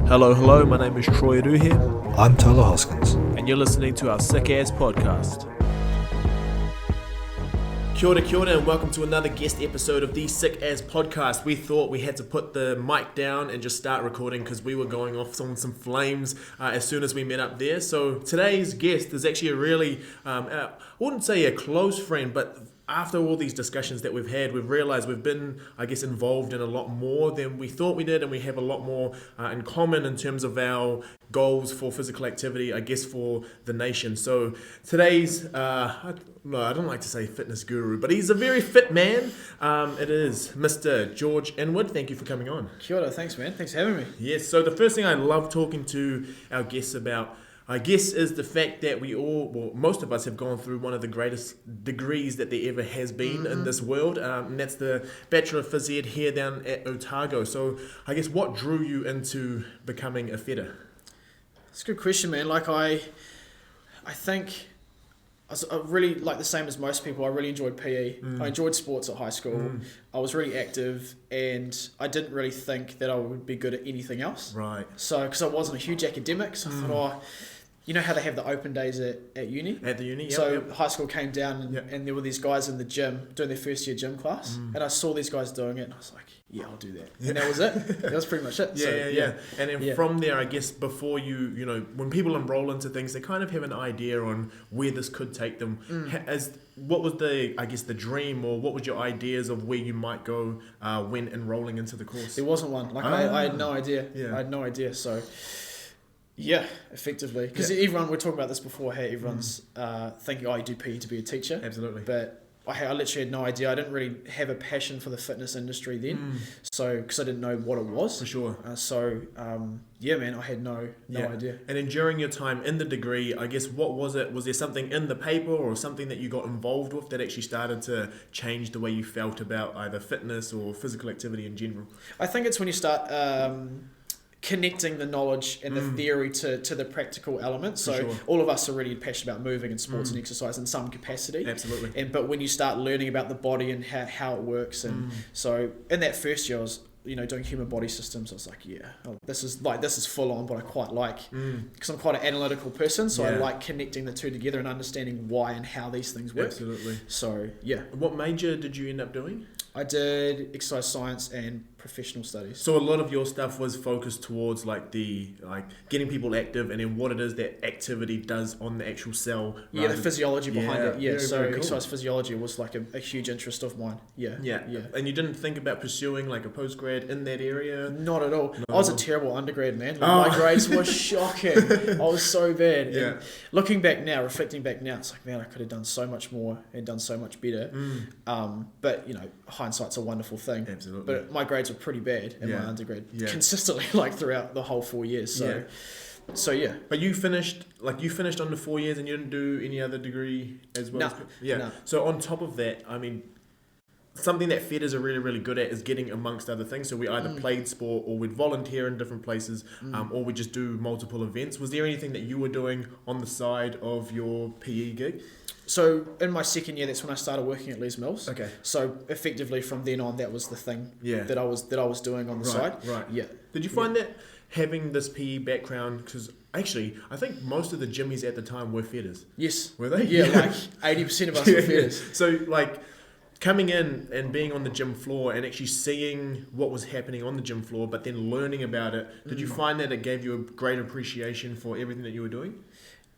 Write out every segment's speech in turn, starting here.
Hello, my name is Troy Ru here, I'm Tyler Hoskins. and you're listening to our Sick Ass podcast. Kia ora, and welcome to another guest episode of the Sick As podcast. We thought we had to put the mic down and just start recording because we were going off on some flames as soon as we met up there. So today's guest is actually a really, I wouldn't say a close friend, but after all these discussions that we've had, we've realized we've been, involved in a lot more than we thought we did, and we have a lot more in common in terms of our goals for physical activity, for the nation. So today's, I don't like to say fitness guru, but he's a very fit man. It is Mr. George Inwood. Thank you for coming on. Kia ora, thanks man, thanks for having me. Yes, so the first thing I love talking to our guests about, is the fact that most of us have gone through one of the greatest degrees that there ever has been in this world, and that's the Bachelor of Phys Ed here down at Otago. So what drew you into becoming a fitter? It's a good question, man. I think I really, like the same as most people, I really enjoyed PE. I enjoyed sports at high school. I was really active, and I didn't really think that I would be good at anything else. Right. So, because I wasn't a huge academic, so I thought, you know how they have the open days at uni? At the uni, yeah. So high school came down, and there were these guys in the gym doing their first year gym class, and I saw these guys doing it, and I was like, yeah, I'll do that. And that was it. That was pretty much it. Yeah. And then from there, before when people enroll into things, they kind of have an idea on where this could take them. What was the dream, or what was your ideas of where you might go when enrolling into the course? There wasn't one. I had no idea. Yeah. I had no idea. So, yeah, effectively. Because everyone, we're talking about this before, everyone's thinking, you do PE to be a teacher. Absolutely. But I literally had no idea. I didn't really have a passion for the fitness industry then. So, because I didn't know what it was. For sure. Man, I had no idea. And then during your time in the degree, what was it? Was there something in the paper or something that you got involved with that actually started to change the way you felt about either fitness or physical activity in general? I think it's when you start connecting the knowledge and the theory to the practical elements. So all of us are really passionate about moving and sports and exercise in some capacity. Absolutely. But when you start learning about the body and how it works, and so in that first year I was doing human body systems, I was like, this is full on, but I quite like, because I'm quite an analytical person, so I like connecting the two together and understanding why and how these things work. Absolutely. So yeah. What major did you end up doing? I did exercise science and professional studies. So a lot of your stuff was focused towards getting people active, and then what it is that activity does on the actual cell. The physiology behind it. Yeah, very, so very cool. Exercise physiology was a huge interest of mine. Yeah. And you didn't think about pursuing a postgrad in that area? Not at all. I was a terrible undergrad, man. My grades were shocking. I was so bad. Yeah. And reflecting back now, it's like, man, I could have done so much more and done so much better. But hindsight's a wonderful thing. Absolutely. But my grades were pretty bad in my undergrad, consistently, throughout the whole 4 years. So yeah. But you finished on the 4 years, and you didn't do any other degree as well? No. So on top of that, something that fitters are really, really good at is getting amongst other things. So we either played sport, or we'd volunteer in different places, or we just do multiple events. Was there anything that you were doing on the side of your PE gig? So in my second year, that's when I started working at Les Mills. Okay. So effectively from then on, that was the thing that I was doing on the side. Right. Yeah. Did you find that having this PE background, because actually I think most of the jimmies at the time were fitters? Yes. Were they? Yeah, 80% of us were fitters. So coming in and being on the gym floor and actually seeing what was happening on the gym floor, but then learning about it, did you find that it gave you a great appreciation for everything that you were doing?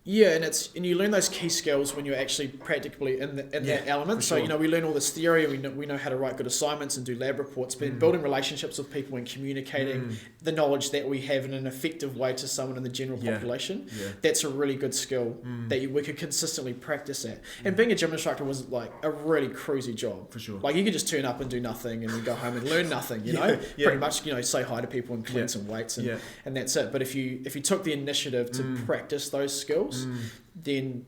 Yeah, and you learn those key skills when you're actually practically in that element. So sure. we learn all this theory, and we know how to write good assignments and do lab reports. But building relationships with people and communicating the knowledge that we have in an effective way to someone in the general population, that's a really good skill that we could consistently practice at. And being a gym instructor was a really cruisy job. For sure. You could just turn up and do nothing, and then go home and learn nothing. Pretty much say hi to people and clean some weights, and that's it. But if you took the initiative to practice those skills, then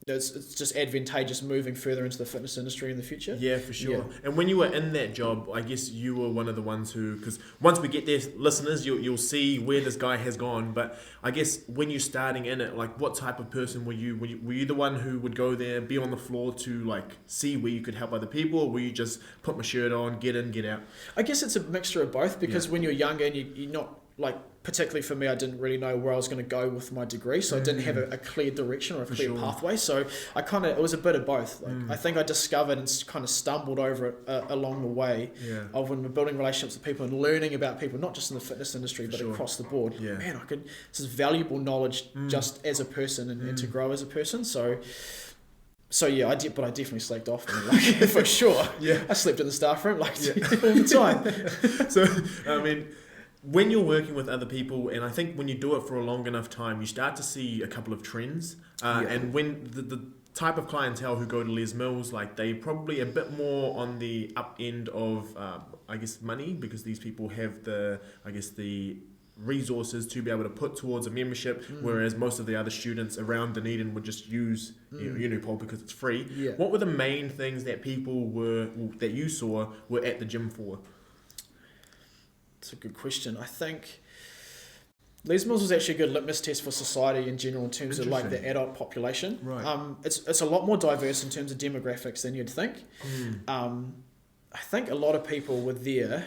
it's just advantageous moving further into the fitness industry in the future. Yeah, for sure. And when you were in that job, I guess you were one of the ones who, because once we get there, listeners, you'll see where this guy has gone. But I guess when you're starting in it, what type of person were you? Were you the one who would go there, be on the floor to see where you could help other people, or were you just put my shirt on, get in, get out? I guess it's a mixture of both, because when you're younger and you're not particularly for me, I didn't really know where I was going to go with my degree, so I didn't have a clear direction or a clear pathway. So it was a bit of both. I think I discovered and kind of stumbled over it along the way of when we're building relationships with people and learning about people, not just in the fitness industry, but across the board. Yeah. Man, this is valuable knowledge just as a person and to grow as a person. So yeah, I definitely slacked off, for sure. Yeah, I slept in the staff room all the time. So, I mean, when you're working with other people, and I think when you do it for a long enough time, you start to see a couple of trends. And when the type of clientele who go to Les Mills, they probably a bit more on the up end of, money, because these people have the resources to be able to put towards a membership, whereas most of the other students around Dunedin would just use Unipol because it's free. Yeah. What were the main things that that you saw were at the gym for? That's a good question. I think Les Mills was actually a good litmus test for society in general in terms of the adult population. Right. It's a lot more diverse in terms of demographics than you'd think. I think a lot of people were there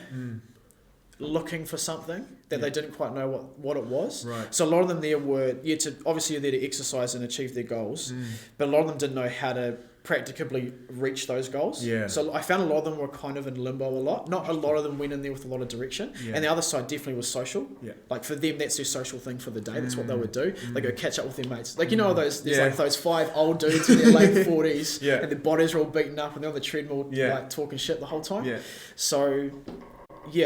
looking for something that they didn't quite know what it was. Right. So a lot of them there were obviously you're there to exercise and achieve their goals, but a lot of them didn't know how to practically reach those goals. Yeah. So I found a lot of them were kind of in limbo a lot. Not a lot of them went in there with a lot of direction. Yeah. And the other side definitely was social. Yeah. For them, that's their social thing for the day. That's what they would do. They go catch up with their mates. There's those 5 old dudes in their late 40s and their bodies are all beaten up and they're on the treadmill talking shit the whole time. Yeah.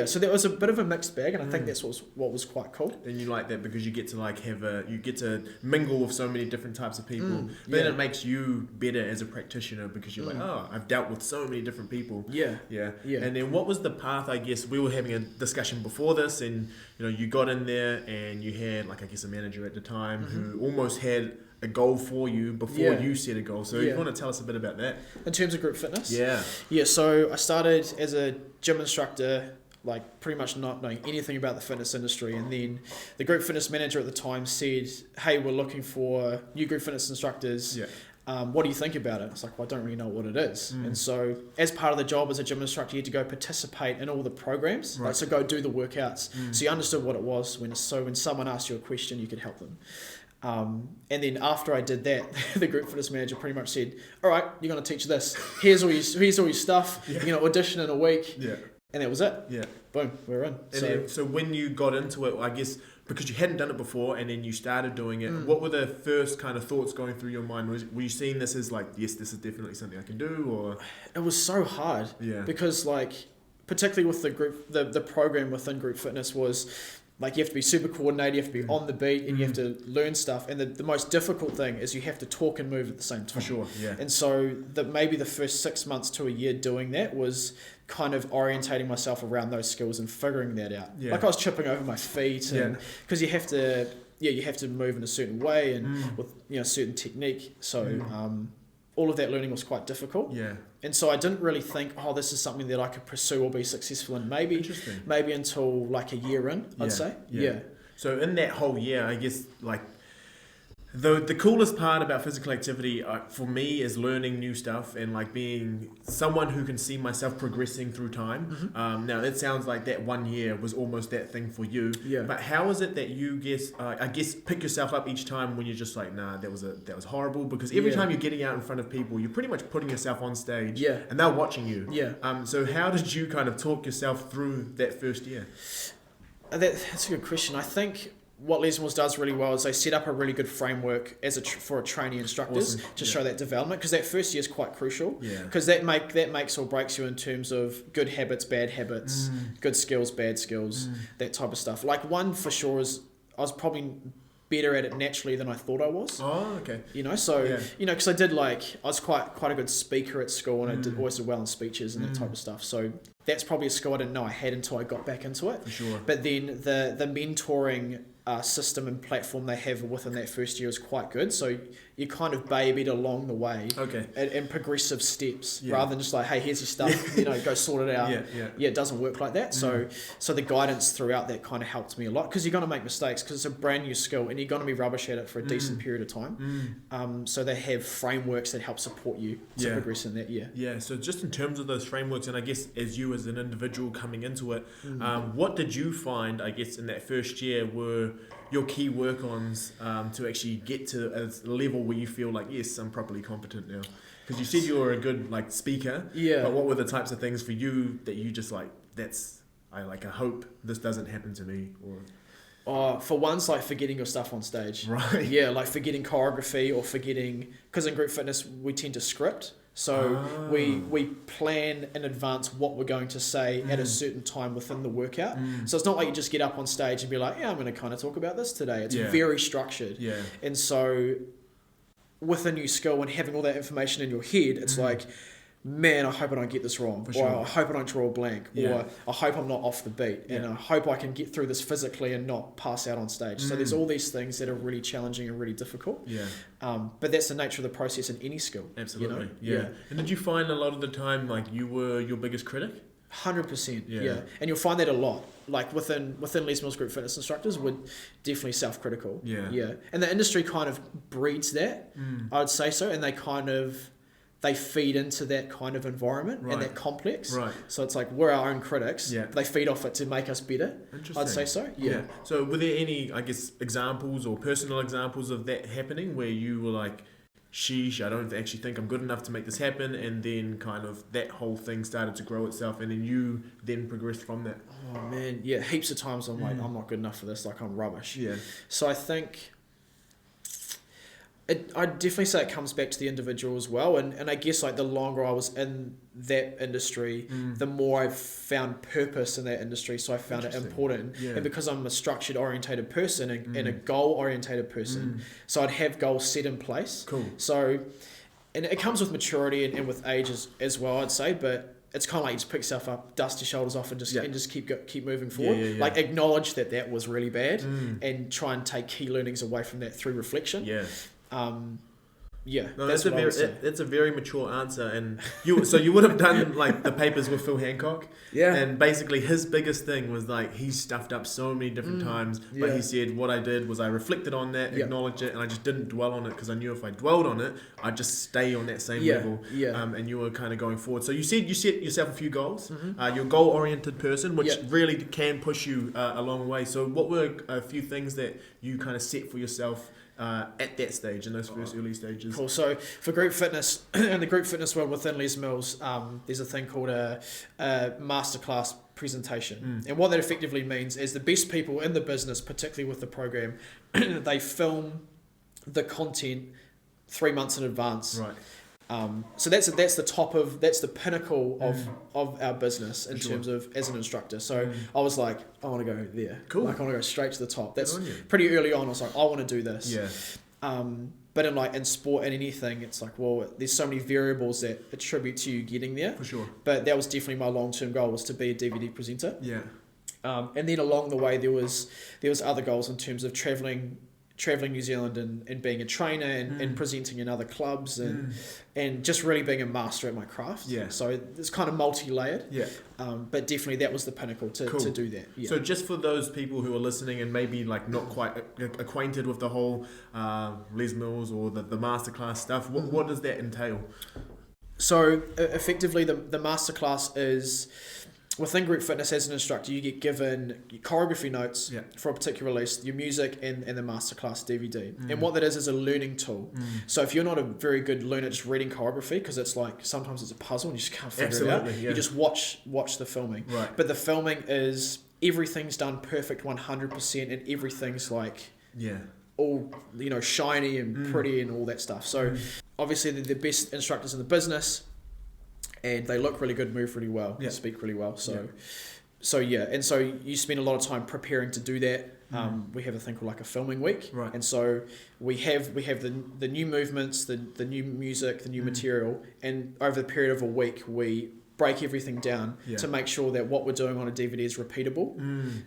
So that was a bit of a mixed bag, and I think that's what was quite cool. And you like that because you get to you get to mingle with so many different types of people. But then it makes you better as a practitioner because you're I've dealt with so many different people. Yeah. And then what was the path? I guess we were having a discussion before this, and you got in there and you had a manager at the time who almost had a goal for you before you set a goal. So you want to tell us a bit about that? In terms of group fitness? Yeah, so I started as a gym instructor, pretty much not knowing anything about the fitness industry, and then the group fitness manager at the time said, hey, we're looking for new group fitness instructors. What do you think about it? It's I don't really know what it is. And so as part of the job as a gym instructor, you had to go participate in all the programs. Right. So go do the workouts. So you understood what it was. When someone asked you a question, you could help them. And then after I did that, the group fitness manager pretty much said, all right, you're going to teach this. Here's all your stuff. You're going to audition in a week. Yeah. And that was it. Yeah. Boom, we're in. So when you got into it, I guess because you hadn't done it before and then you started doing it, what were the first kind of thoughts going through your mind? Were you seeing this as yes, this is definitely something I can do? Or it was so hard. Yeah. Because particularly with the group, the program within group fitness was you have to be super coordinated, you have to be on the beat, and you have to learn stuff. And the most difficult thing is you have to talk and move at the same time. For sure, yeah. And so maybe the first 6 months to a year doing that was kind of orientating myself around those skills and figuring that out. Yeah. I was tripping over my feet, and because you have to move in a certain way and with certain technique. So all of that learning was quite difficult. Yeah. And so I didn't really think, this is something that I could pursue or be successful in. Maybe until a year in, I'd say. Yeah. So in that whole year, I guess the coolest part about physical activity for me is learning new stuff and being someone who can see myself progressing through time. Now it sounds like that 1 year was almost that thing for you. Yeah. But how is it that you pick yourself up each time when you're just nah, that was horrible? Because every time you're getting out in front of people, you're pretty much putting yourself on stage. Yeah. And they're watching you. Yeah. So how did you kind of talk yourself through that first year? That's a good question. I think what Les Mills does really well is they set up a really good framework for a trainee instructors to show that development, because that first year is quite crucial, because that makes or breaks you in terms of good habits, bad habits, good skills, bad skills, that type of stuff. One for sure is I was probably better at it naturally than I thought I was. Oh, okay. Because I did I was quite a good speaker at school, and I always did well in speeches and that type of stuff. So that's probably a skill I didn't know I had until I got back into it. For sure. But then the mentoring system and platform they have within that first year is quite good. So you're kind of babied along the way in progressive steps rather than just like, hey, here's your stuff, go sort it out. It doesn't work like that. So the guidance throughout that kind of helped me a lot, because you're going to make mistakes because it's a brand new skill and you're going to be rubbish at it for a decent period of time. So they have frameworks that help support you to progress in that. Yeah, so just in terms of those frameworks, and I guess as you as an individual coming into it, what did you find, I guess, in that first year were your key work-ons to actually get to a level where you feel like, yes, I'm properly competent now? Because you said you were a good speaker, but what were the types of things for you that you just I hope this doesn't happen to me? Or for one's like forgetting your stuff on stage. Right. Yeah, like forgetting choreography or forgetting, because in group fitness we tend to script. So we plan in advance what we're going to say at a certain time within the workout. So it's not like you just get up on stage and be like, yeah, I'm going to kind of talk about this today. It's very structured. Yeah. And so with a new skill and having all that information in your head, it's like, man, I hope I don't get this wrong. For sure. Or I hope I don't draw a blank. Or I hope I'm not off the beat. And I hope I can get through this physically and not pass out on stage. So there's all these things that are really challenging and really difficult. Yeah. But that's the nature of the process in any skill. Absolutely. Yeah. And did you find a lot of the time like you were your biggest critic? 100%. Yeah. And you'll find that a lot. Like within Les Mills group fitness instructors, we're definitely self-critical. Yeah. And the industry kind of breeds that, I would say so. And they feed into that kind of environment and that complex. Right. So it's like we're our own critics. Yeah. They feed off it to make us better. Interesting. I'd say so. Yeah. So were there any, I guess, examples or personal examples of that happening where you were like, sheesh, I don't actually think I'm good enough to make this happen, and then kind of that whole thing started to grow itself, and then you then progressed from that? Oh man, yeah, heaps of times I'm like, I'm not good enough for this, like I'm rubbish. Yeah. So I think I'd definitely say it comes back to the individual as well, and I guess like the longer I was in that industry, the more I found purpose in that industry, so I found it important. And because I'm a structured orientated person and a goal orientated person, so I'd have goals set in place. Cool. So, and it comes with maturity and with age as well, I'd say, but it's kind of like you just pick yourself up, dust your shoulders off, and just keep moving forward. Like acknowledge that was really bad, and try and take key learnings away from that through reflection. No, that's a very mature answer, and you would have done like the papers with Phil Hancock, and basically his biggest thing was like he stuffed up so many different times, but he said what I did was I reflected on that, acknowledged it, and I just didn't dwell on it because I knew if I dwelled on it I'd just stay on that same level. And you were kind of going forward. So you said you set yourself a few goals. You're a goal oriented person, which really can push you a long way. So what were a few things that you kind of set for yourself at that stage, in those first early stages? Cool. So for group fitness, in the group fitness world within Les Mills, there's a thing called a masterclass presentation. And what that effectively means is the best people in the business, particularly with the program, they film the content 3 months in advance. Right. So that's the pinnacle of our business in terms of as an instructor. So I was like, I want to go there. Cool. Like I want to go straight to the top. That's pretty early on. I was like, I want to do this. Yeah. But in sport and anything, it's like, well, there's so many variables that attribute to you getting there. For sure. But that was definitely my long-term goal, was to be a DVD presenter. Yeah. And then along the way, there was other goals in terms of traveling New Zealand and being a trainer and presenting in other clubs and just really being a master at my craft. Yeah. So it's kind of multi-layered. Yeah. But definitely that was the pinnacle to do that. Yeah. So just for those people who are listening and maybe like not quite acquainted with the whole Les Mills or the masterclass stuff, what does that entail? So effectively the masterclass is, within group fitness as an instructor, you get given choreography notes for a particular release, your music and the masterclass DVD. And what that is a learning tool. So if you're not a very good learner just reading choreography, because it's like sometimes it's a puzzle and you just can't figure it out, you just watch the filming. Right. But the filming is, everything's done perfect 100% and everything's like all shiny and pretty and all that stuff. So obviously they're the best instructors in the business. And they look really good, move really well, speak really well. So and so you spend a lot of time preparing to do that. We have a thing called like a filming week, right? And so we have the new movements, the new music, the new material, and over the period of a week we break everything down to make sure that what we're doing on a DVD is repeatable.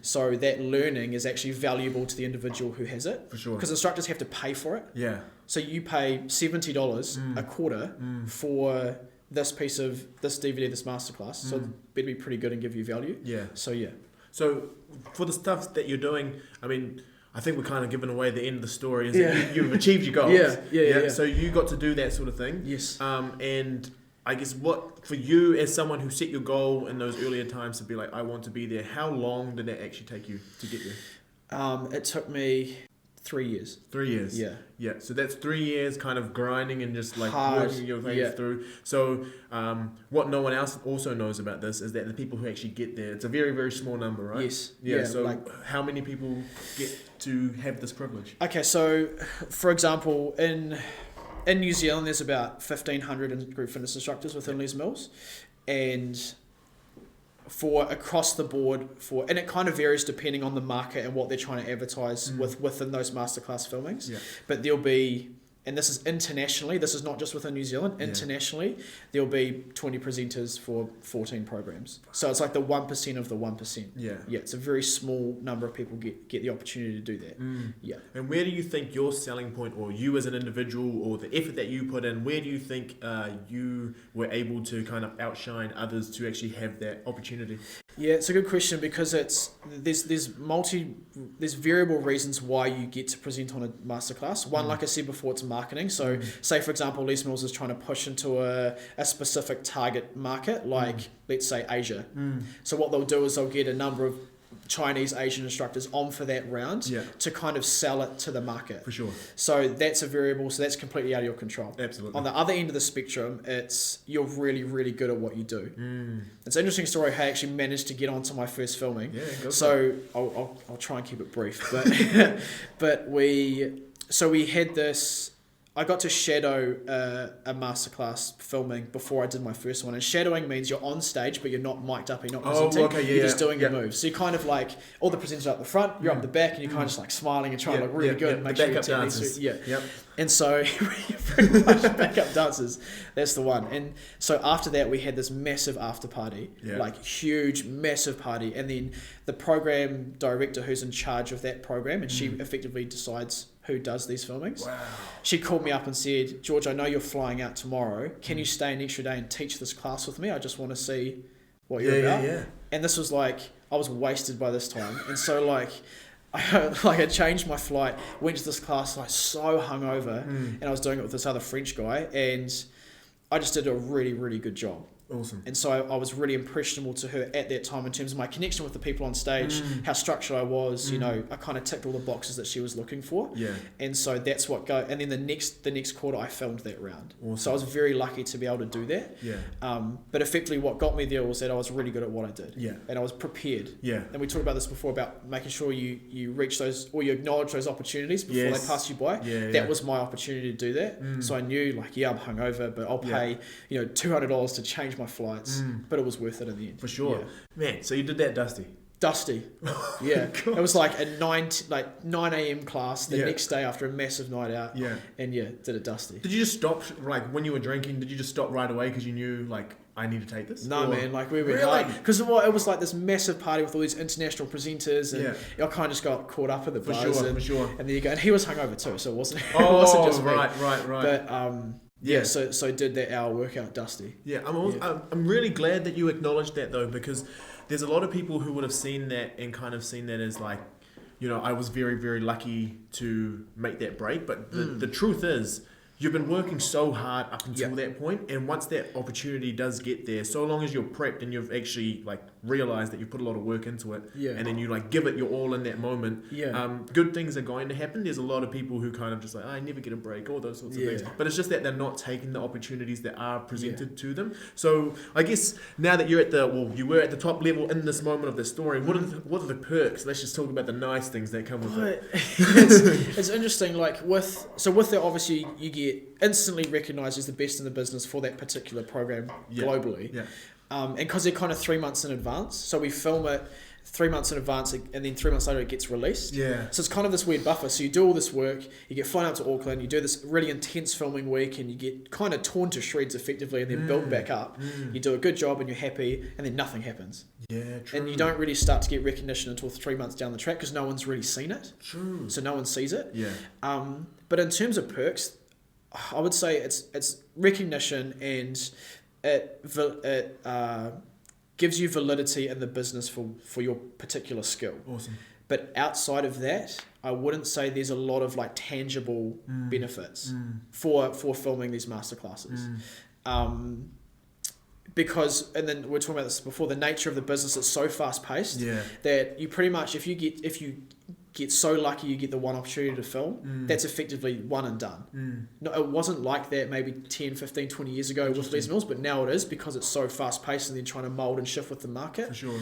So that learning is actually valuable to the individual who has it. For sure. Because instructors have to pay for it. Yeah. So you pay $70 a quarter for this piece of this DVD, this masterclass. So it better be pretty good and give you value. Yeah. So yeah. So for the stuff that you're doing, I mean, I think we're kind of giving away the end of the story. Is that you've achieved your goals. Yeah. So you got to do that sort of thing. Yes. And I guess what, for you as someone who set your goal in those earlier times to be like, I want to be there, how long did that actually take you to get there? It took me 3 years. 3 years? Yeah. Yeah, so that's 3 years kind of grinding and just like hard, working your way through. So what no one else also knows about this is that the people who actually get there, it's a very, very small number, right? Yes. Yeah, so how many people get to have this privilege? Okay, so for example, in New Zealand, there's about 1,500 group fitness instructors within Les Mills, and for across the board, and it kind of varies depending on the market and what they're trying to advertise within those masterclass filmings. Yeah. But there'll be, and this is internationally, this is not just within New Zealand, internationally, there'll be 20 presenters for 14 programs. So it's like the 1% of the 1%. Yeah. Yeah, it's a very small number of people get the opportunity to do that. Yeah. And where do you think your selling point, or you as an individual, or the effort that you put in, where do you think you were able to kind of outshine others to actually have that opportunity? Yeah, it's a good question because there's variable reasons why you get to present on a masterclass. One, like I said before, it's marketing. So say, for example, Les Mills is trying to push into a specific target market, like let's say Asia. So what they'll do is they'll get a number of Chinese, Asian instructors on for that round to kind of sell it to the market. For sure. So that's a variable, so that's completely out of your control. Absolutely. On the other end of the spectrum, it's you're really, really good at what you do. It's an interesting story how I actually managed to get onto my first filming. Yeah, go so I'll try and keep it brief. But we had this. I got to shadow a masterclass filming before I did my first one. And shadowing means you're on stage, but you're not mic'd up, you're not presenting. You're just doing your moves. So you're kind of like, all the presenters are up the front, you're up the back, and you're kind of just like smiling and trying to look really good and make sure your techniques. And so, pretty much backup dancers, that's the one. And so after that, we had this massive after party, like huge, massive party. And then the program director who's in charge of that program, and she effectively decides who does these filmings. Wow. She called me up and said, George, I know you're flying out tomorrow. Can you stay an extra day and teach this class with me? I just want to see what you're about. And this was like, I was wasted by this time. And so I changed my flight, went to this class like so hungover, and I was doing it with this other French guy, and I just did a really, really good job. Awesome. And so I was really impressionable to her at that time in terms of my connection with the people on stage, how structured I was, you know, I kind of ticked all the boxes that she was looking for. Yeah. And so that's what and then the next quarter I filmed that round. Awesome. So I was very lucky to be able to do that. Yeah. But effectively what got me there was that I was really good at what I did. Yeah. And I was prepared. Yeah. And we talked about this before about making sure you reach those, or you acknowledge those opportunities before they pass you by. Yeah, that was my opportunity to do that. So I knew like, I'm hungover, but I'll pay, $200 to change my flights, but it was worth it in the end. For sure. Man, so you did that Dusty. Yeah. It was like a 9 a.m. class the next day after a massive night out. Yeah. And did it Dusty. Did you just stop, like when you were drinking, did you just stop right away because you knew like, I need to take this? No, man, like we were hard. Because it was like this massive party with all these international presenters, and I kind of just got caught up in the buzz. For sure. And there you go. And he was hungover too, so it wasn't just me. Right. But so did that hour workout Dusty. Yeah, I'm really glad that you acknowledged that though, because there's a lot of people who would have seen that and kind of seen that as like, I was very, very lucky to make that break. But the truth is, you've been working so hard up until that point, and once that opportunity does get there, so long as you're prepped and you've actually like realized that you put a lot of work into it, and then you like give it your all in that moment, good things are going to happen. There's a lot of people who kind of just like, I never get a break, all those sorts of things, but it's just that they're not taking the opportunities that are presented to them. So I guess now that you're you were at the top level in this moment of the story, what are the perks? Let's just talk about the nice things that come with it. It's interesting, like with that, obviously you get instantly recognised as the best in the business for that particular program globally. And because they're kind of 3 months in advance, so we film it 3 months in advance, and then 3 months later it gets released. Yeah. So it's kind of this weird buffer. So you do all this work, you get flown out to Auckland, you do this really intense filming week, and you get kind of torn to shreds effectively, and then build back up. You do a good job, and you're happy, and then nothing happens. Yeah, true. And you don't really start to get recognition until 3 months down the track because no one's really seen it. True. So no one sees it. Yeah. But in terms of perks, I would say it's recognition, and it gives you validity in the business for your particular skill. Awesome. But outside of that, I wouldn't say there's a lot of like tangible benefits for filming these masterclasses. Because, and then we were talking about this before, the nature of the business is so fast paced that you pretty much, if you get so lucky you get the one opportunity to film, that's effectively one and done. No, it wasn't like that maybe 10, 15, 20 years ago with Les Mills, but now it is because it's so fast paced and then trying to mold and shift with the market. For sure.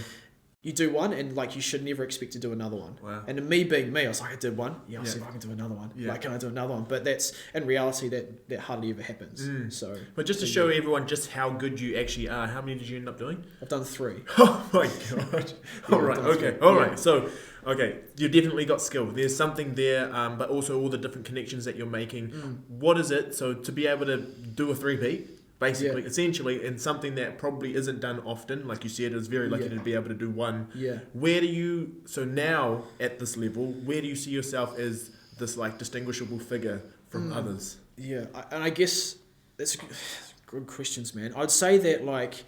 You do one and like you should never expect to do another one. Wow. And me being me, I was like, I did one. I'll see if I can do another one. Like, can I do another one? But that's, in reality, that hardly ever happens. So, but just to show everyone just how good you actually are, how many did you end up doing? I've done 3. Oh my god. All right. Okay. All right. So, okay, you definitely got skill. There's something there, but also all the different connections that you're making. What is it? So to be able to do a 3-peat, basically, essentially, and something that probably isn't done often, like you said, is very lucky to be able to do one. Yeah. Where do you, so now at this level, where do you see yourself as this like distinguishable figure from others? Yeah, and I guess that's good questions, man. I'd say that like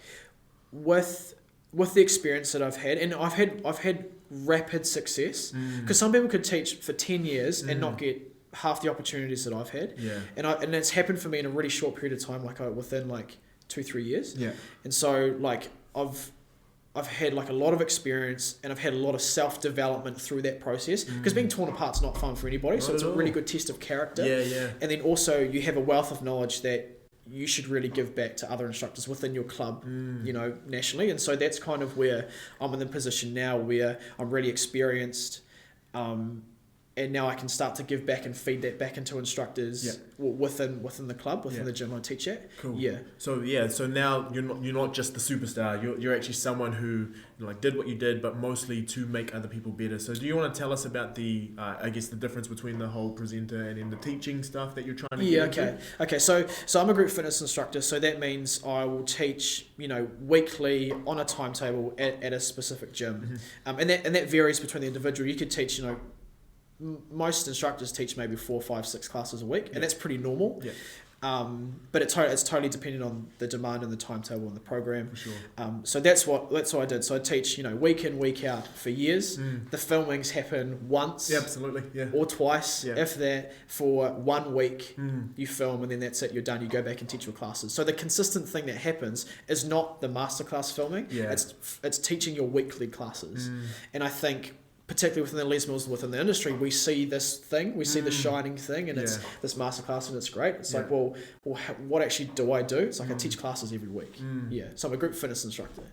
with the experience that I've had, and I've had rapid success, because some people could teach for 10 years and not get half the opportunities that I've had, and it's happened for me in a really short period of time, like within like 2-3 years, and so like I've had like a lot of experience, and I've had a lot of self-development through that process, because being torn apart's not fun for anybody, so it's a really good test of character, and then also you have a wealth of knowledge that you should really give back to other instructors within your club, you know, nationally, and so that's kind of where I'm in the position now, where I'm really experienced, and now I can start to give back and feed that back into instructors within the club, within the gym I teach at. Cool. Yeah. So now you're not just the superstar. You're actually someone who like did what you did, but mostly to make other people better. So do you want to tell us about the I guess the difference between the whole presenter and then the teaching stuff that you're trying to get into? Okay. So I'm a group fitness instructor. So that means I will teach, you know, weekly on a timetable at a specific gym, and that varies between the individual. You could teach, you know, most instructors teach maybe 4, 5, 6 classes a week, and that's pretty normal. But it's totally dependent on the demand and the timetable and the program. For sure. So that's what I did. So I teach, you know, week in, week out for years. The filmings happen once, or twice, if that, for 1 week. You film, and then that's it. You're done. You go back and teach your classes. So the consistent thing that happens is not the masterclass filming. It's teaching your weekly classes, and I think, particularly within the Les Mills, within the industry, we see this thing, we see the shining thing, and it's this masterclass, and it's great. It's like, well, what actually do I do? It's like I teach classes every week. So I'm a group fitness instructor.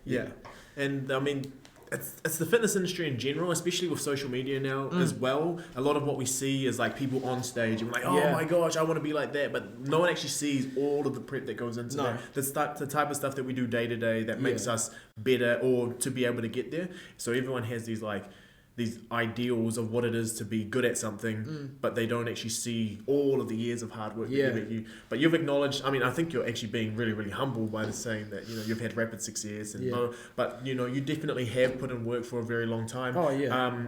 And I mean, it's the fitness industry in general, especially with social media now as well. A lot of what we see is like people on stage, and we're like, oh my gosh, I want to be like that, but no one actually sees all of the prep that goes into that. The type of stuff that we do day to day that makes us better, or to be able to get there. So everyone has these ideals of what it is to be good at something, but they don't actually see all of the years of hard work but you've acknowledged, I mean, I think you're actually being really, really humble by saying that, you know, you've had rapid success, and but you know, you definitely have put in work for a very long time.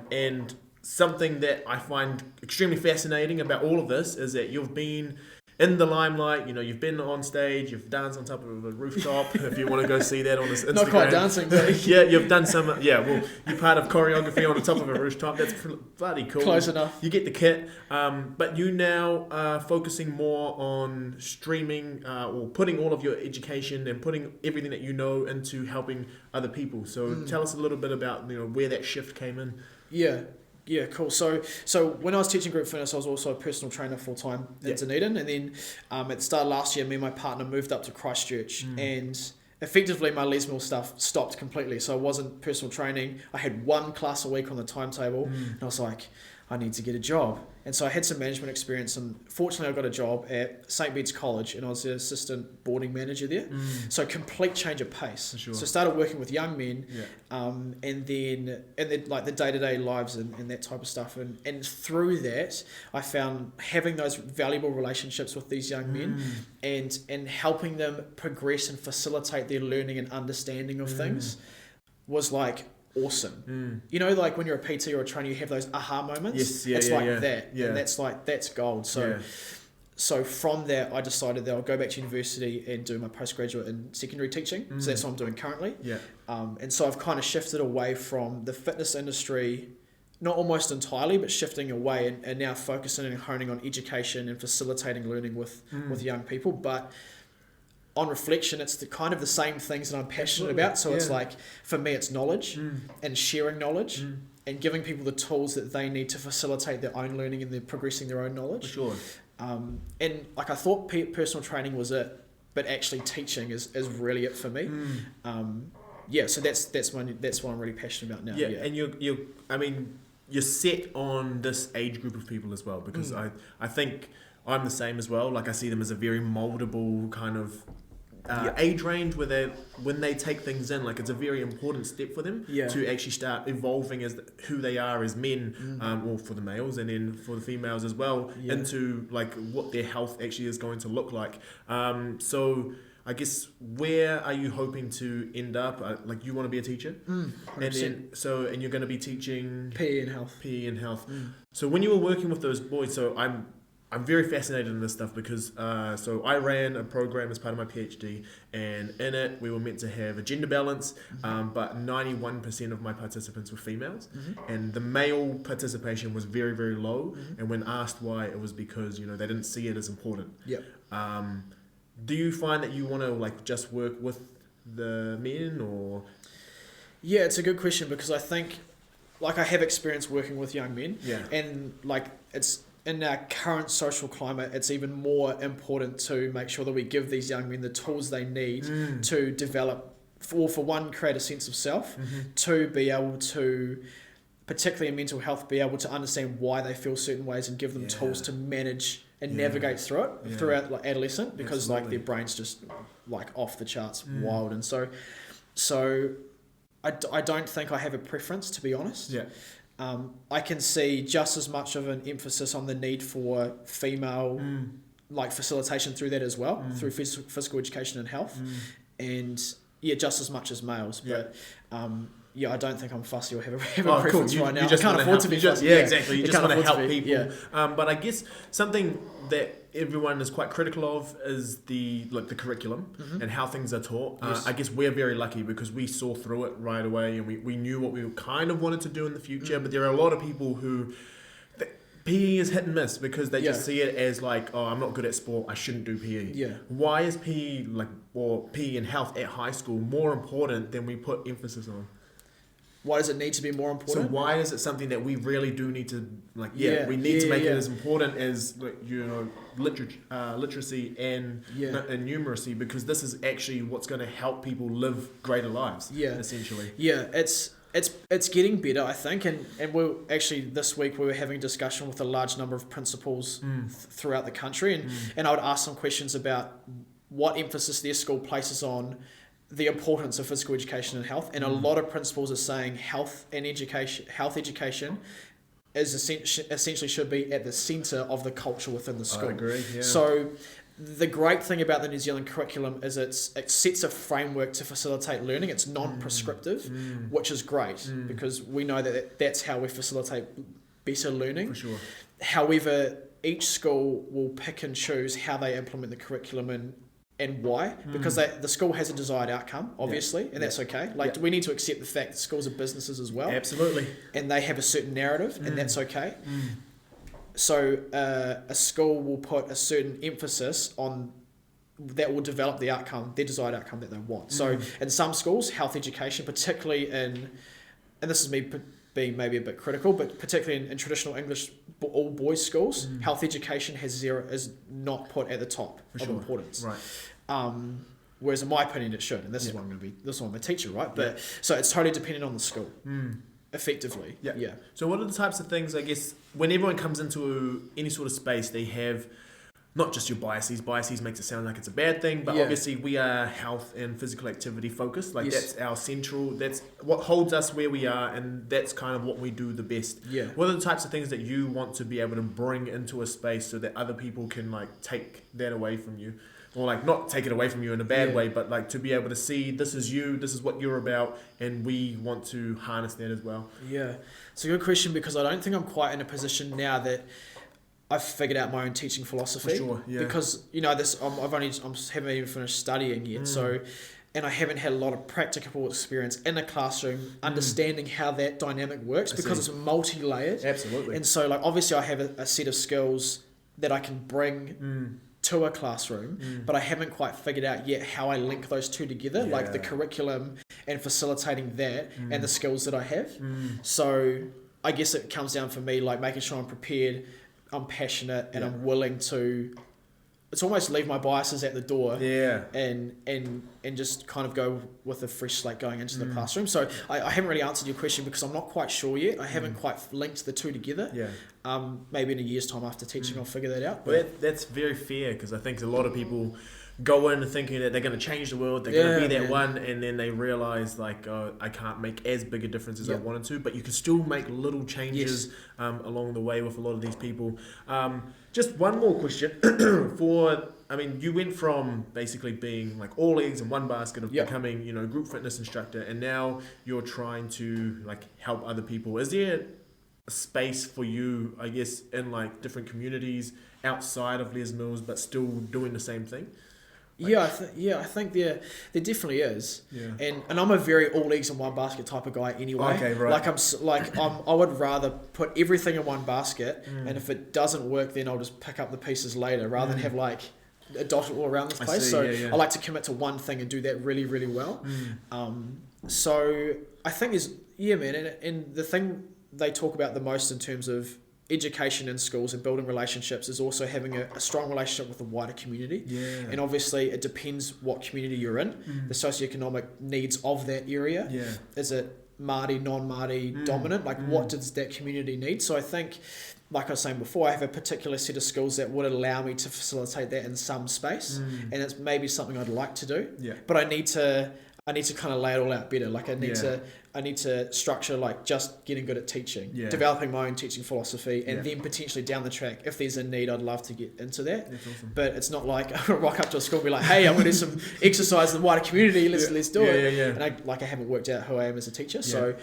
And something that I find extremely fascinating about all of this is that you've been in the limelight, you know, you've been on stage, you've danced on top of a rooftop, if you want to go see that on this Instagram. Not quite dancing, but you've done some, well, you're part of choreography on the top of a rooftop. That's bloody cool. Close enough. You get the kit, but you now are focusing more on streaming, or putting all of your education and putting everything that you know into helping other people. So tell us a little bit about, you know, where that shift came in. Yeah, cool. So when I was teaching group fitness, I was also a personal trainer full-time in Dunedin. And then at the start of last year, me and my partner moved up to Christchurch, and effectively my Les Mills stuff stopped completely. So I wasn't personal training. I had 1 class a week on the timetable, and I was like, I need to get a job. And so I had some management experience, and fortunately I got a job at St. Bede's College, and I was the assistant boarding manager there. So complete change of pace. For sure. So I started working with young men, and then like the day-to-day lives and that type of stuff. And through that, I found having those valuable relationships with these young men and helping them progress and facilitate their learning and understanding of things was like awesome. You know, like when you're a PT or a trainer, you have those aha moments. It's like that. And that's gold. So from there, I decided that I'll go back to university and do my postgraduate in secondary teaching. So that's what I'm doing currently. And so I've kind of shifted away from the fitness industry, not almost entirely, but shifting away and now focusing and honing on education and facilitating learning with young people. But on reflection, it's kind of the same things that I'm passionate about. So it's like, for me, it's knowledge and sharing knowledge and giving people the tools that they need to facilitate their own learning and they're progressing their own knowledge. For sure. And like I thought personal training was it, but actually teaching is really it for me. So that's what I'm really passionate about now. And you're set on this age group of people as well, because I think I'm the same as well. Like I see them as a very moldable kind of age range where when they take things in, like it's a very important step for them to actually start evolving as who they are as men, or for the males and then for the females as well, into like what their health actually is going to look like. So I guess, where are you hoping to end up? Like, you want to be a teacher, and then and you're going to be teaching PE and health. So when you were working with those boys, so I'm very fascinated in this stuff because so I ran a program as part of my PhD, and in it we were meant to have a gender balance, but 91% of my participants were females, and the male participation was very, very low. And when asked why, it was because they didn't see it as important. Do you find that you want to like just work with the men, or? Yeah, it's a good question, because I think like I have experience working with young men, and like it's in our current social climate, it's even more important to make sure that we give these young men the tools they need to develop, for one, create a sense of self, to be able to, particularly in mental health, be able to understand why they feel certain ways and give them tools to manage and navigate through it throughout like adolescent, because like their brain's just like off the charts wild. And so I don't think I have a preference, to be honest. I can see just as much of an emphasis on the need for female like facilitation through that as well, through physical education and health, and just as much as males. But I don't think I'm fussy or have a preference right now. You just can't afford to be fussy. Exactly. You just want to help people. But I guess something that everyone is quite critical of is the curriculum and how things are taught. I guess we're very lucky because we saw through it right away, and we knew what we kind of wanted to do in the future. But there are a lot of people who PE is hit and miss because they just see it as like, oh, I'm not good at sport, I shouldn't do PE. Why is PE or PE and health at high school more important than we put emphasis on? Why does it need to be more important? So why is it something that we really do need to we need to make it as important as literacy and numeracy, because this is actually what's going to help people live greater lives. Essentially. It's getting better, I think, and we're actually this week we were having a discussion with a large number of principals throughout the country, and I would ask some questions about what emphasis their school places on the importance of physical education and health, and a lot of principals are saying health education is essentially should be at the centre of the culture within the school. I agree. So the great thing about the New Zealand curriculum is it sets a framework to facilitate learning. It's non-prescriptive, which is great because we know that that's how we facilitate better learning. For sure. However, each school will pick and choose how they implement the curriculum and why, because the school has a desired outcome, obviously, and that's okay. We need to accept the fact that schools are businesses as well. Absolutely. And they have a certain narrative, and that's okay. So a school will put a certain emphasis on that will develop the outcome, their desired outcome that they want. So in some schools, health education, particularly and this is me being maybe a bit critical, but particularly in traditional English all boys schools, health education is not put at the top of importance. Right. Whereas in my opinion it should, and this is why I'm a teacher, right? But so it's totally dependent on the school. effectively. Yeah. So what are the types of things, I guess, when everyone comes into any sort of space, they have not just your biases. Biases makes it sound like it's a bad thing, but obviously we are health and physical activity focused. Like that's our central, that's what holds us where we are, and that's kind of what we do the best. Yeah. What are the types of things that you want to be able to bring into a space so that other people can like take that away from you? Or like not take it away from you in a bad way, but like to be able to see this is you, this is what you're about, and we want to harness that as well. Yeah, it's a good question because I don't think I'm quite in a position now that I've figured out my own teaching philosophy. For sure, yeah. Because I haven't even finished studying yet, so. And I haven't had a lot of practical experience in a classroom understanding how that dynamic works because it's multi-layered. Absolutely. And so like obviously I have a set of skills that I can bring to a classroom, but I haven't quite figured out yet how I link those two together, like the curriculum and facilitating that and the skills that I have. So I guess it comes down for me like making sure I'm prepared, I'm passionate, and I'm willing to. It's almost leave my biases at the door and just kind of go with a fresh slate going into the classroom. So I haven't really answered your question because I'm not quite sure yet. I haven't quite linked the two together. Maybe in a year's time after teaching I'll figure that out. Well, that's very fair because I think a lot of people go in thinking that they're going to change the world, they're going to be that one, and then they realize like, oh, I can't make as big a difference as I wanted to, but you can still make little changes along the way with a lot of these people. Just one more question you went from basically being like all eggs in one basket of becoming, group fitness instructor, and now you're trying to like help other people. Is there a space for you, I guess, in like different communities outside of Les Mills, but still doing the same thing? Like, I think there definitely is. And I'm a very all eggs in one basket type of guy anyway. Okay, right. I would rather put everything in one basket, and if it doesn't work, then I'll just pick up the pieces later rather than have like a dot all around this place. I like to commit to one thing and do that really, really well. So I think and the thing they talk about the most in terms of education in schools and building relationships is also having a strong relationship with the wider community. And obviously it depends what community you're in, the socioeconomic needs of that area. Is it Māori, non-Māori, dominant? Like what does that community need? So I think, like I was saying before, I have a particular set of skills that would allow me to facilitate that in some space, and it's maybe something I'd like to do, but I need to kind of lay it all out better. Like I need to structure like just getting good at teaching, developing my own teaching philosophy, and then potentially down the track, if there's a need, I'd love to get into that. That's awesome. But it's not like I rock up to a school and be like, hey, I'm going to do some exercise in the wider community. Let's do it. And I haven't worked out who I am as a teacher. So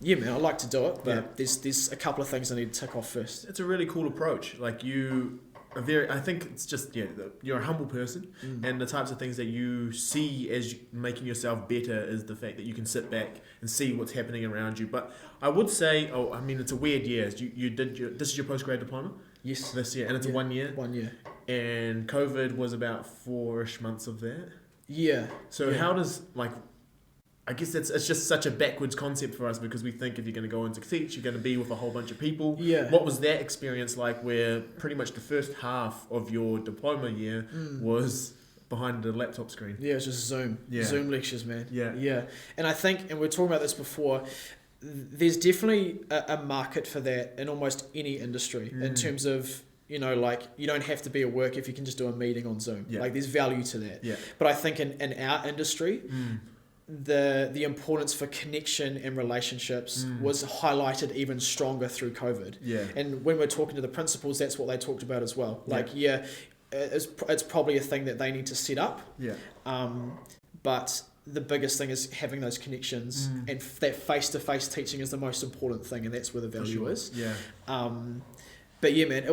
yeah, man, I'd like to do it, but there's a couple of things I need to tick off first. It's a really cool approach. Like I think it's just, you're a humble person, and the types of things that you see as making yourself better is the fact that you can sit back and see what's happening around you. But I would say, it's a weird year. This is your postgrad diploma? Yes. This year, and it's 1 year? 1 year. And COVID was about 4-ish months of that? Yeah. So how does, I guess it's just such a backwards concept for us because we think if you're going to go into teach, you're going to be with a whole bunch of people. Yeah. What was that experience like where pretty much the first half of your diploma year was behind the laptop screen? Yeah, it's just Zoom. Yeah. Zoom lectures, man. Yeah. And I think, and we were talking about this before, there's definitely a market for that in almost any industry in terms of, you don't have to be at work if you can just do a meeting on Zoom. Like there's value to that. Yeah. But I think in our industry, the importance for connection and relationships was highlighted even stronger through COVID. And when we're talking to the principals, that's what they talked about as well. It's probably a thing that they need to set up. But the biggest thing is having those connections, and that face-to-face teaching is the most important thing, and that's where the value is. But yeah, man,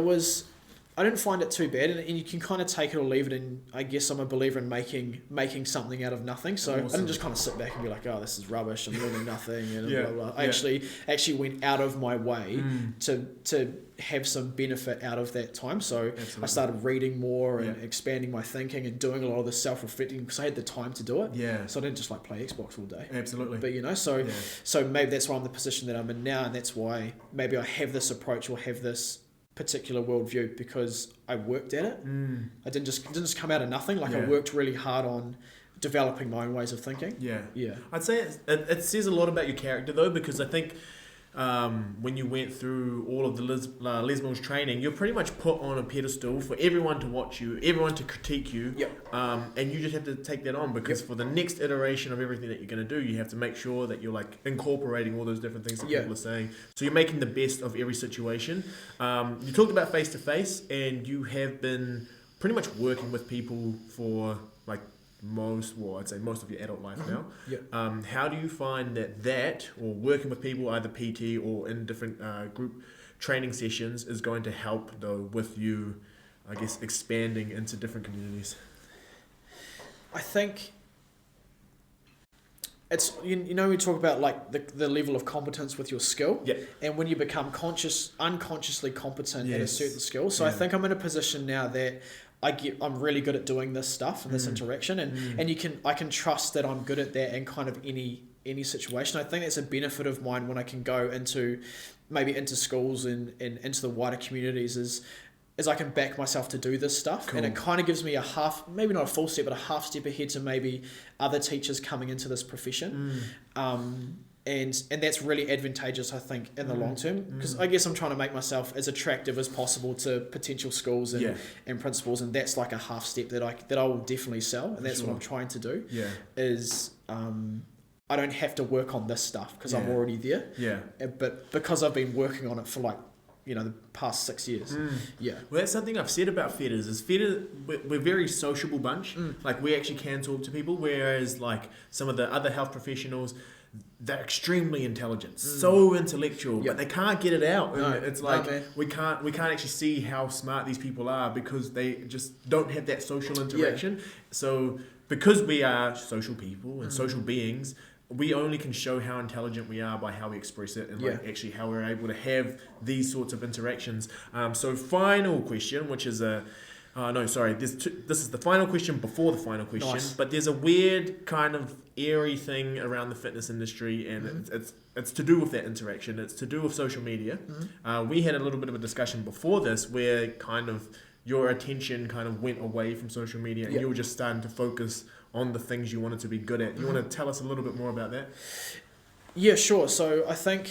I didn't find it too bad, and you can kind of take it or leave it, and I guess I'm a believer in making something out of nothing. So I didn't just kind of sit back and be like, oh, this is rubbish, I'm learning nothing, and blah, blah, blah. I actually went out of my way to have some benefit out of that time. So I started reading more and expanding my thinking and doing a lot of the self-reflecting because I had the time to do it. So I didn't just play Xbox all day. Absolutely. But so maybe that's why I'm in the position that I'm in now, and that's why maybe I have this approach or have this particular worldview because I worked at it. I didn't just come out of nothing. I worked really hard on developing my own ways of thinking. Yeah. I'd say it says a lot about your character though, because I think when you went through all of the Les Mills training, you're pretty much put on a pedestal for everyone to watch you, everyone to critique you, and you just have to take that on, because for the next iteration of everything that you're going to do, you have to make sure that you're like incorporating all those different things that people are saying. So you're making the best of every situation. You talked about face-to-face, and you have been pretty much working with people for like I'd say most of your adult life now. How do you find that or working with people, either PT or in different group training sessions, is going to help though with you, I guess, expanding into different communities? I think it's, you know, we talk about like the level of competence with your skill, and when you become unconsciously competent at a certain skill. So I think I'm in a position now that I'm really good at doing this stuff and this interaction, and I can trust that I'm good at that in kind of any situation. I think that's a benefit of mine when I can go into schools and into the wider communities, is I can back myself to do this stuff, and it kind of gives me maybe not a full step, but a half step ahead to maybe other teachers coming into this profession. And that's really advantageous, I think, in the long term, because I guess I'm trying to make myself as attractive as possible to potential schools and principals, and that's like a half step that I will definitely sell, and that's what I'm trying to do. Is I don't have to work on this stuff because I'm already there. But because I've been working on it for like, you know, the past 6 years. Well, that's something I've said about fetters, is we're a very sociable bunch. Like, we actually can talk to people, whereas like some of the other health professionals, they're extremely intelligent, so intellectual, but they can't get it out. It's like we can't actually see how smart these people are because they just don't have that social interaction. So because we are social people and social beings, we only can show how intelligent we are by how we express it, and like actually how we're able to have these sorts of interactions. So final question, which is this is the final question before the final question, but there's a weird kind of airy thing around the fitness industry, and it's to do with that interaction. It's to do with social media. We had a little bit of a discussion before this where kind of your attention kind of went away from social media, and you were just starting to focus on the things you wanted to be good at. You want to tell us a little bit more about that? Yeah, sure. So I think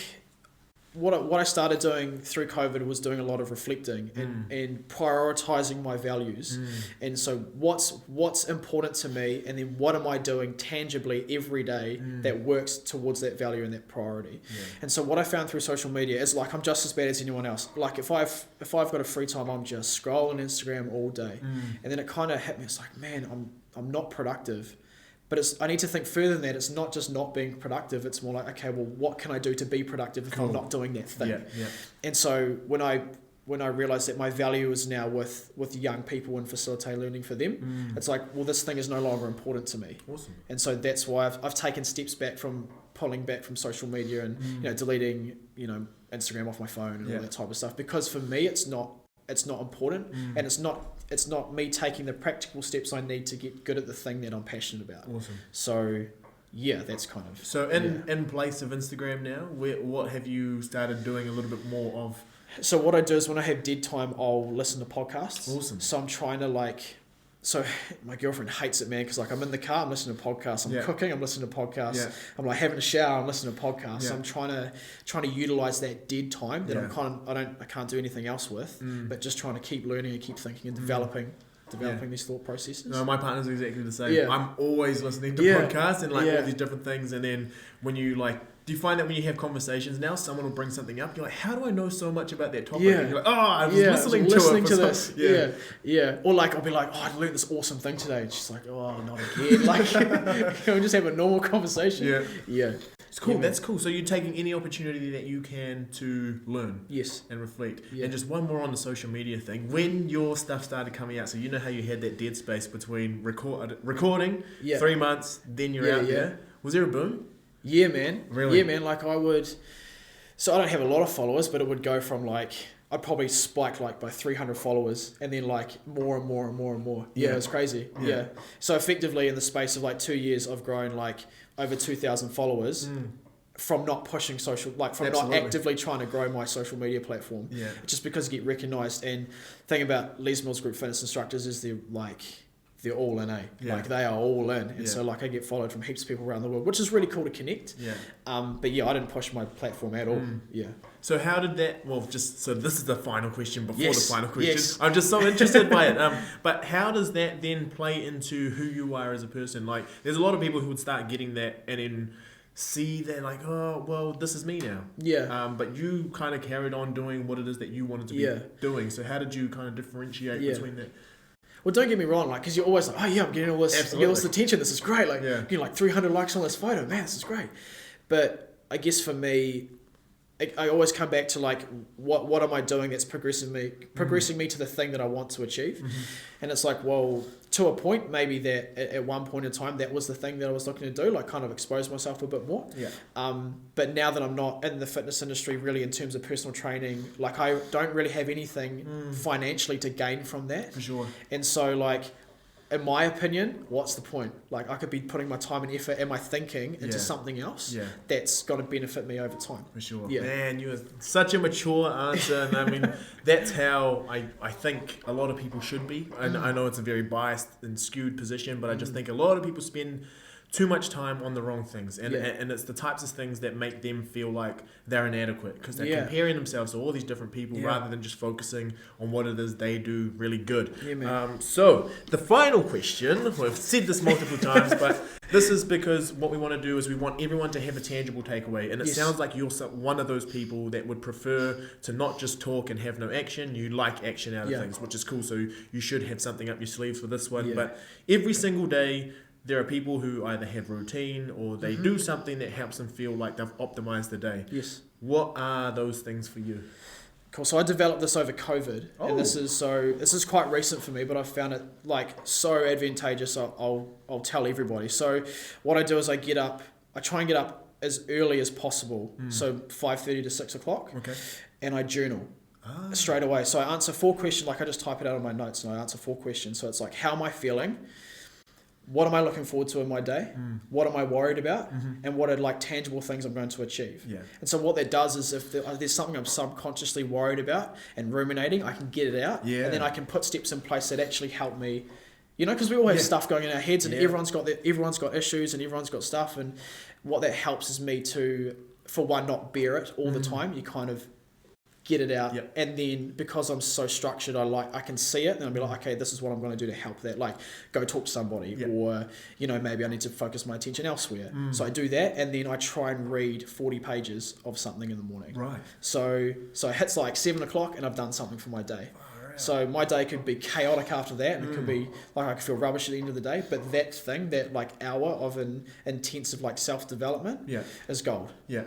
what I started doing through COVID was doing a lot of reflecting and prioritizing my values. And so what's important to me, and then what am I doing tangibly every day that works towards that value and that priority. And so what I found through social media is like, I'm just as bad as anyone else. Like if I've got a free time, I'm just scrolling Instagram all day. And then it kind of hit me. It's like, man, I'm not productive. But I need to think further than that. It's not just not being productive. It's more like, okay, well, what can I do to be productive if I'm not doing that thing? And so when I realized that my value is now with young people and facilitate learning for them, it's like, well, this thing is no longer important to me. Awesome. And so that's why I've taken steps back from pulling back from social media and deleting Instagram off my phone and all that type of stuff, because for me it's not important, and it's not me taking the practical steps I need to get good at the thing that I'm passionate about. Awesome. So that's kind of... So in place of Instagram now, what have you started doing a little bit more of? So what I do is when I have dead time, I'll listen to podcasts. Awesome. So I'm trying to so my girlfriend hates it, man, because like I'm in the car, I'm listening to podcasts. I'm cooking, I'm listening to podcasts. I'm like having a shower, I'm listening to podcasts. So I'm trying to utilize that dead time that I can't do anything else with, but just trying to keep learning and keep thinking and developing these thought processes. No, my partner's exactly the same. I'm always listening to podcasts and all these different things, and then when you do you find that when you have conversations now, someone will bring something up, you're like, how do I know so much about that topic? And you're like, I was listening to this. Or like, I'll be like, I learned this awesome thing today. And she's like, not again. Like, we'll just have a normal conversation. It's cool. That's cool. So you're taking any opportunity that you can to learn. And reflect. And just one more on the social media thing. When your stuff started coming out, so you know how you had that dead space between recording, 3 months, then you're out there. Was there a boom? Yeah, man. Really? Yeah, man. Like so I don't have a lot of followers, but it would go from I'd probably spike by 300 followers, and then more and more and more and more. Yeah, it was crazy. Yeah. So effectively in the space of 2 years, I've grown over 2,000 followers from not pushing social, from not actively trying to grow my social media platform. Just because you get recognized. And the thing about Les Mills Group Fitness Instructors is they're all in, Yeah. Like they are all in. And Yeah. so like I get followed from heaps of people around the world, which is really cool to connect. Yeah. But yeah, I didn't push my platform at all. Yeah. So how did that, so this is the final question before Yes. the final question. Yes. I'm just so interested by it. But how does that then play into who you are as a person? Like, there's a lot of people who would start getting that and then see that like, oh, well, this is me now. Yeah. But you kind of carried on doing what it is that you wanted to be doing. So how did you kind of differentiate between that? Well, don't get me wrong, like, because you're always like, oh yeah, I'm getting all this, getting all this attention, this is great, like, getting like 300 likes on this photo, man, this is great. But I guess for me, I always come back to like, what am I doing that's progressing me to the thing that I want to achieve? And it's like, well, to a point, maybe that at one point in time, that was the thing that I was looking to do, like kind of expose myself a bit more. But now that I'm not in the fitness industry really in terms of personal training, like I don't really have anything financially to gain from that. For sure. And so like, in my opinion, what's the point? Like I could be putting my time and effort and my thinking into something else that's going to benefit me over time. For sure. Yeah. Man, you are such a mature answer. And I mean, that's how I think a lot of people should be. And I know it's a very biased and skewed position, but I just think a lot of people spend too much time on the wrong things, and it's the types of things that make them feel like they're inadequate because they're comparing themselves to all these different people rather than just focusing on what it is they do really good. So the final question, we've said this multiple times, but this is because what we want to do is we want everyone to have a tangible takeaway, and it sounds like you're one of those people that would prefer to not just talk and have no action. You like action out of things, which is cool, so you should have something up your sleeves for this one. But every single day there are people who either have routine or they do something that helps them feel like they've optimized the day. Yes. What are those things for you? Cool. So I developed this over COVID, and this is quite recent for me, but I've found it like so advantageous. I'll tell everybody. So what I do is I try and get up as early as possible. So 5:30 to 6 o'clock. Okay. And I journal. Straight away. So I answer 4 questions, like I just type it out on my notes and I answer 4 questions. So it's like, how am I feeling? What am I looking forward to in my day? What am I worried about? And what are like tangible things I'm going to achieve? And so what that does is if there's something I'm subconsciously worried about and ruminating, I can get it out. And then I can put steps in place that actually help me, you know, because we all have stuff going in our heads and everyone's got issues and everyone's got stuff. And what that helps is me to, for one, not bear it all the time. You kind of get it out, and then because I'm so structured, I can see it, and I'll be like, okay, this is what I'm going to do to help that. Like, go talk to somebody, or you know, maybe I need to focus my attention elsewhere. So I do that, and then I try and read 40 pages of something in the morning. Right. So it hits like 7 o'clock, and I've done something for my day. So my day could be chaotic after that, and it could be like I could feel rubbish at the end of the day. But that like hour of an intensive like self-development is gold. Yeah.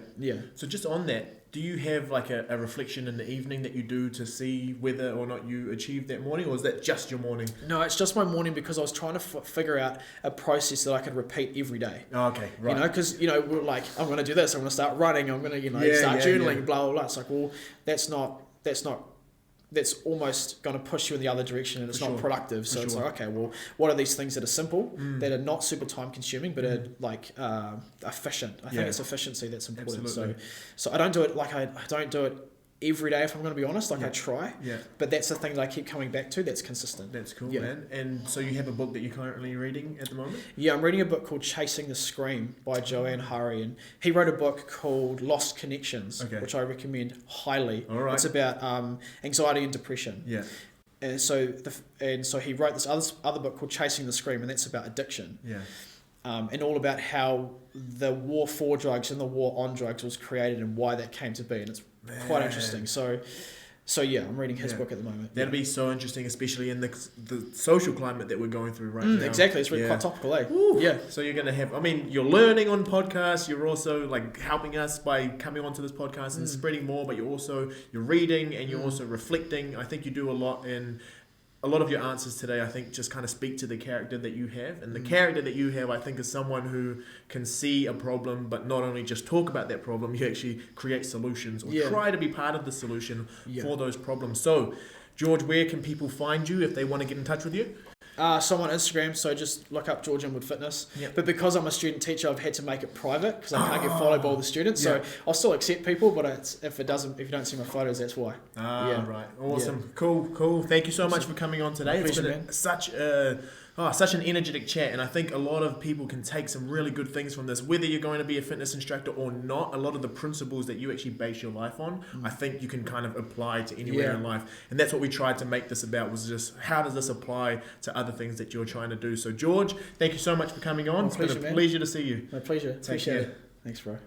So just on that, do you have like a reflection in the evening that you do to see whether or not you achieved that morning, or is that just your morning? No, it's just my morning because I was trying to figure out a process that I could repeat every day. Oh, okay, right. You know, because, you know, we're like, I'm going to do this, I'm going to start running, I'm going to, you know, start journaling, blah, blah, blah. It's like, well, that's almost going to push you in the other direction, and it's not productive. So it's like, okay, well, what are these things that are simple, that are not super time consuming, but are like efficient? I think it's efficiency that's important. Absolutely. So I don't do it like I don't do it every day, if I'm going to be honest. Like I try, but that's the thing that I keep coming back to. That's consistent. That's cool, man. And so you have a book that you're currently reading at the moment? Yeah, I'm reading a book called Chasing the Scream by Joanne Hari, and he wrote a book called Lost Connections, which I recommend highly. All right. It's about anxiety and depression. Yeah. And so he wrote this other book called Chasing the Scream, and that's about addiction. Yeah. And all about how the war for drugs and the war on drugs was created and why that came to be, and it's quite interesting. So yeah, I'm reading his book at the moment. That'll be so interesting, especially in the social climate that we're going through right now. Exactly, it's really quite topical, eh? Ooh. Yeah. So you're going to have, I mean, you're learning on podcasts, you're also like helping us by coming onto this podcast and spreading more, but you're reading and you're also reflecting. I think you do a lot, in a lot of your answers today, I think, just kind of speak to the character that you have. And the character that you have, I think, is someone who can see a problem, but not only just talk about that problem, you actually create solutions or try to be part of the solution for those problems. So, George, where can people find you if they want to get in touch with you? So I'm on Instagram, so just look up George Inwood Fitness. Yep. But because I'm a student teacher, I've had to make it private because I can't get followed by all the students. So I'll still accept people, but if you don't see my photos, that's why. Right. Awesome. Yeah. Cool. Thank you so much for coming on today. It's been such a Such an energetic chat, and I think a lot of people can take some really good things from this. Whether you're going to be a fitness instructor or not, a lot of the principles that you actually base your life on, I think you can kind of apply to anywhere in life. And that's what we tried to make this about, was just how does this apply to other things that you're trying to do. So George, thank you so much for coming on. It's been a pleasure to see you. My pleasure. Appreciate it. Thanks, bro.